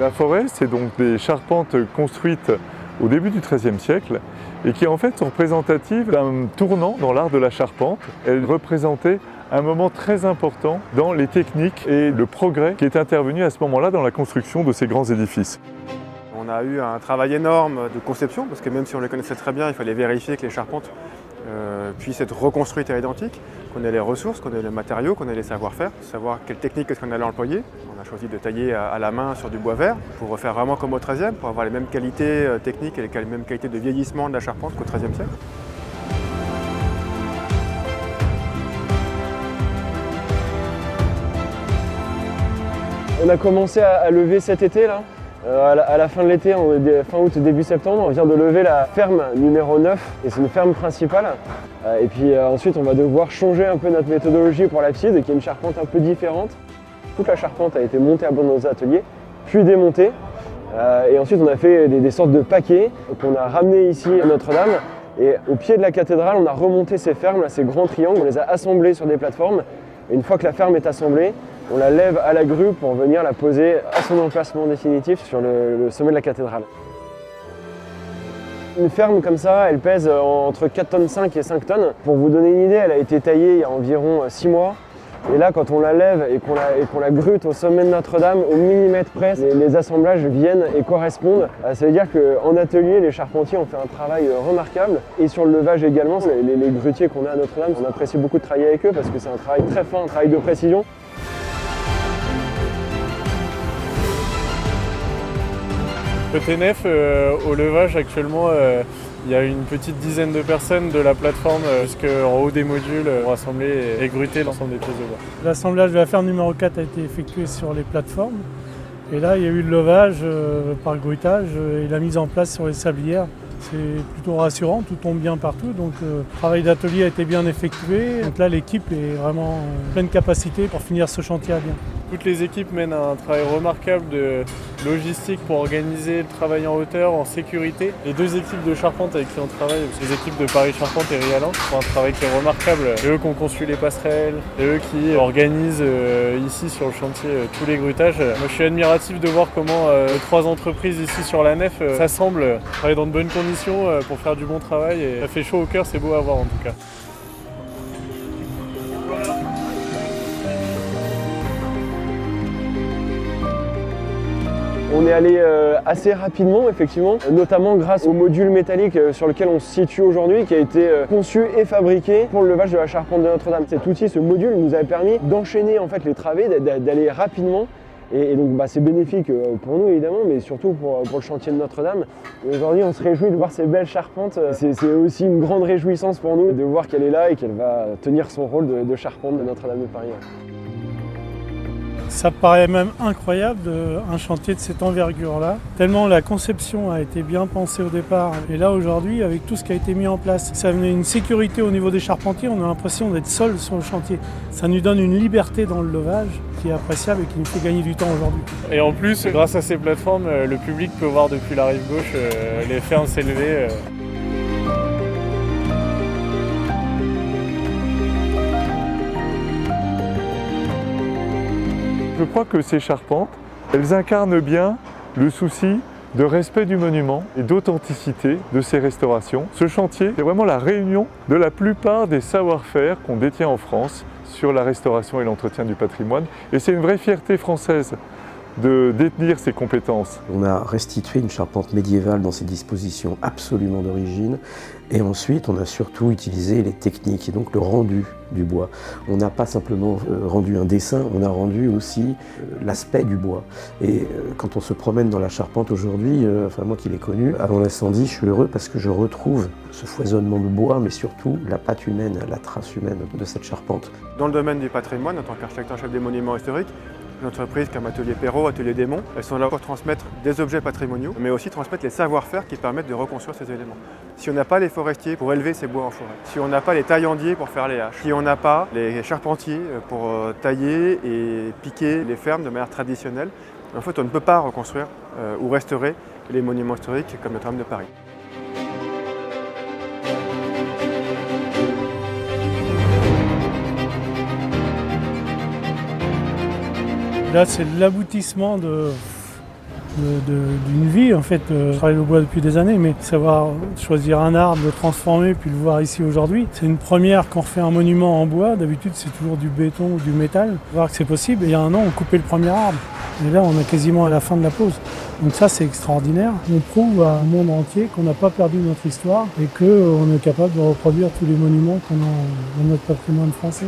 La forêt, c'est donc des charpentes construites au début du XIIIe siècle et qui en fait sont représentatives d'un tournant dans l'art de la charpente. Elles représentaient un moment très important dans les techniques et le progrès qui est intervenu à ce moment-là dans la construction de ces grands édifices. On a eu un travail énorme de conception, parce que même si on les connaissait très bien, il fallait vérifier que les charpentes puissent être reconstruites à l'identique, qu'on ait les ressources, qu'on ait les matériaux, qu'on ait les savoir-faire, savoir quelle technique est-ce qu'on allait employer. On a choisi de tailler à la main sur du bois vert pour refaire vraiment comme au XIIIe, pour avoir les mêmes qualités techniques et les mêmes qualités de vieillissement de la charpente qu'au XIIIe siècle. On a commencé à lever cet été là. À la fin de l'été, fin août, début septembre, on vient de lever la ferme numéro 9 et c'est une ferme principale. Et puis ensuite on va devoir changer un peu notre méthodologie pour l'abside qui est une charpente un peu différente. Toute la charpente a été montée à bord de nos ateliers, puis démontée. Et ensuite on a fait des sortes de paquets qu'on a ramenés ici à Notre-Dame. Et au pied de la cathédrale, on a remonté ces fermes, là, ces grands triangles, on les a assemblés sur des plateformes. Et une fois que la ferme est assemblée, on la lève à la grue pour venir la poser à son emplacement définitif sur le sommet de la cathédrale. Une ferme comme ça, elle pèse entre 4,5 tonnes et 5 tonnes. Pour vous donner une idée, elle a été taillée il y a environ 6 mois. Et là, quand on la lève et qu'on la grute au sommet de Notre-Dame, au millimètre près, les assemblages viennent et correspondent. Ça veut dire qu'en atelier, les charpentiers ont fait un travail remarquable. Et sur le levage également, les grutiers qu'on a à Notre-Dame, on apprécie beaucoup de travailler avec eux parce que c'est un travail très fin, un travail de précision. Côté nef, au levage actuellement, il y a une petite dizaine de personnes de la plateforme jusqu'en haut des modules pour assembler et gruter l'ensemble des pièces de bois. L'assemblage de la ferme numéro 4 a été effectué sur les plateformes. Et là, il y a eu le levage par grutage et la mise en place sur les sablières. C'est plutôt rassurant, tout tombe bien partout, donc le travail d'atelier a été bien effectué. Donc là, l'équipe est vraiment en pleine capacité pour finir ce chantier à bien. Toutes les équipes mènent un travail remarquable de logistique pour organiser le travail en hauteur, en sécurité. Les deux équipes de charpente avec qui on travaille, les équipes de Paris Charpente et Rialan, font un travail qui est remarquable. C'est eux qui ont conçu les passerelles, c'est eux qui organisent ici sur le chantier tous les grutages. Moi, je suis admiratif de voir comment les trois entreprises ici sur la nef s'assemblent, travaillent dans de bonnes conditions pour faire du bon travail. Et ça fait chaud au cœur, c'est beau à voir en tout cas. On est allé assez rapidement, effectivement, notamment grâce au module métallique sur lequel on se situe aujourd'hui, qui a été conçu et fabriqué pour le levage de la charpente de Notre-Dame. Cet outil, ce module, nous a permis d'enchaîner en fait les travées, d'aller rapidement. Et donc c'est bénéfique pour nous évidemment, mais surtout pour le chantier de Notre-Dame. Aujourd'hui, on se réjouit de voir ces belles charpentes. C'est aussi une grande réjouissance pour nous de voir qu'elle est là et qu'elle va tenir son rôle de charpente de Notre-Dame de Paris. Ça paraît même incroyable, un chantier de cette envergure-là, tellement la conception a été bien pensée au départ. Et là aujourd'hui, avec tout ce qui a été mis en place, ça amenait une sécurité au niveau des charpentiers, on a l'impression d'être seul sur le chantier. Ça nous donne une liberté dans le levage qui est appréciable et qui nous fait gagner du temps aujourd'hui. Et en plus, grâce à ces plateformes, le public peut voir depuis la rive gauche les fermes s'élever. Je crois que ces charpentes, elles incarnent bien le souci de respect du monument et d'authenticité de ces restaurations. Ce chantier, c'est vraiment la réunion de la plupart des savoir-faire qu'on détient en France sur la restauration et l'entretien du patrimoine. Et c'est une vraie fierté française de détenir ces compétences. On a restitué une charpente médiévale dans ses dispositions absolument d'origine et ensuite on a surtout utilisé les techniques et donc le rendu du bois. On n'a pas simplement rendu un dessin, on a rendu aussi l'aspect du bois. Et quand on se promène dans la charpente aujourd'hui, enfin moi qui l'ai connue, avant l'incendie, je suis heureux parce que je retrouve ce foisonnement de bois, mais surtout la patte humaine, la trace humaine de cette charpente. Dans le domaine du patrimoine, en tant qu'architecte en chef des monuments historiques, une entreprise comme Atelier Perrault, Atelier Desmonts, elles sont là pour transmettre des objets patrimoniaux, mais aussi transmettre les savoir-faire qui permettent de reconstruire ces éléments. Si on n'a pas les forestiers pour élever ces bois en forêt, si on n'a pas les taillandiers pour faire les haches, si on n'a pas les charpentiers pour tailler et piquer les fermes de manière traditionnelle, en fait on ne peut pas reconstruire ou restaurer les monuments historiques comme Notre-Dame de Paris. Là, c'est l'aboutissement d'une vie en fait. Je travaille le bois depuis des années, mais savoir choisir un arbre, le transformer, puis le voir ici aujourd'hui, c'est une première quand on refait un monument en bois. D'habitude c'est toujours du béton ou du métal. Voir que c'est possible. Et il y a un an on coupait le premier arbre. Et là on est quasiment à la fin de la pause. Donc ça c'est extraordinaire. On prouve au monde entier qu'on n'a pas perdu notre histoire et qu'on est capable de reproduire tous les monuments qu'on a dans notre patrimoine français.